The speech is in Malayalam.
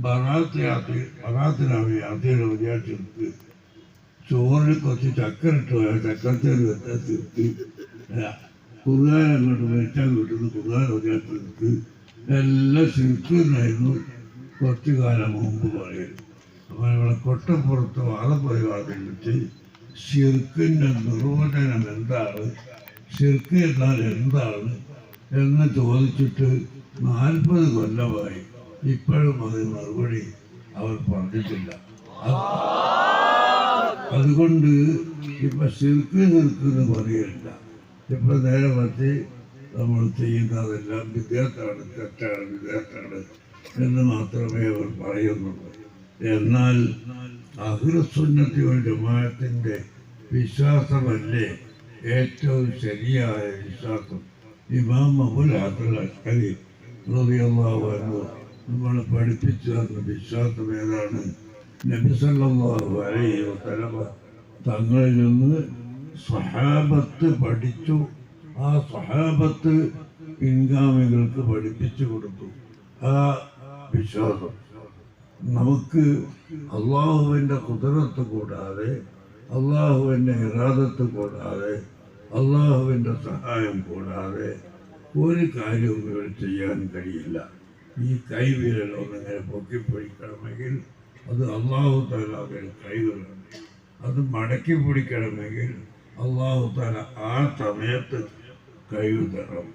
ബറാത്തിനാണ് യാത്രയുടെ വിചാരിച്ചെടുത്ത് ചോറിൽ കുറച്ച് ചക്കര ഇട്ട് പോയാൽ ചക്കരത്തേര് വ്യത്യാസമെടുത്ത് കുറുകാൻ അങ്ങോട്ട് വെച്ചാൽ കിട്ടുന്ന കുറുകാൻ വിചാരിച്ചെടുത്ത് എല്ലാം ശിർക്കുന്നായിരുന്നു കുറച്ചു കാലം മുമ്പ് പറയുന്നത്. അപ്പോൾ ഇവിടെ കൊട്ടപ്പുറത്ത് വാദപരിവാദം വെച്ച് ശിർക്കിൻ്റെ നിർവചനം എന്താണ്, ശിർക്ക് എന്നാൽ എന്താണ് എന്ന് ചോദിച്ചിട്ട് 40 കൊല്ലമായി. ഇപ്പോഴും അതിന് മറുപടി അവർ പറഞ്ഞിട്ടില്ല. അതുകൊണ്ട് ഇപ്പം ശിർക്ക് നിൽക്കുന്ന പറയില്ല. ഇപ്പം നേരെ മറിച്ച് നമ്മൾ ചെയ്യുന്നതെല്ലാം വിദ്യാർത്ഥാണ്, തെറ്റാണ്, വിദ്യാർത്ഥാണ് എന്ന് മാത്രമേ അവർ പറയുന്നുള്ളൂ. എന്നാൽ അഹ്ലുസുന്നത്തി വൽ ജമാഅത്തിൻ്റെ വിശ്വാസമല്ലേ ഏറ്റവും ശരിയായ വിശ്വാസം? ഇമാം അബുൽ ഹസൻ അശ്അരി റളിയല്ലാഹു അൻഹു നമ്മളെ പഠിപ്പിച്ചു തന്ന വിശ്വാസം ഏതാണ്? നബി സല്ലല്ലാഹു അലൈഹി വസല്ലം തങ്ങളിൽ നിന്ന് സ്വഹാബത്ത് പഠിച്ചു. ആ സ്വഹാബത്ത് പിൻഗാമികൾക്ക് പഠിപ്പിച്ചു കൊടുത്തു. ആ വിശ്വാസം നമുക്ക് അള്ളാഹുവിൻ്റെ ഖുദ്റത്ത് കൂടാതെ, അള്ളാഹുവിൻ്റെ ഇറാദത്ത് കൂടാതെ, അള്ളാഹുവിൻ്റെ സഹായം കൂടാതെ ഒരു കാര്യവും ഇവർ ചെയ്യാൻ കഴിയില്ല. ഈ കൈവിരലൊന്നിങ്ങനെ പൊക്കിപ്പിടിക്കണമെങ്കിൽ അത് അള്ളാഹു തആലയുടെ കൈകളാണ്. അത് മടക്കി പിടിക്കണമെങ്കിൽ അള്ളാഹു തആല ആ സമയത്ത് കഴിവ് തരണം.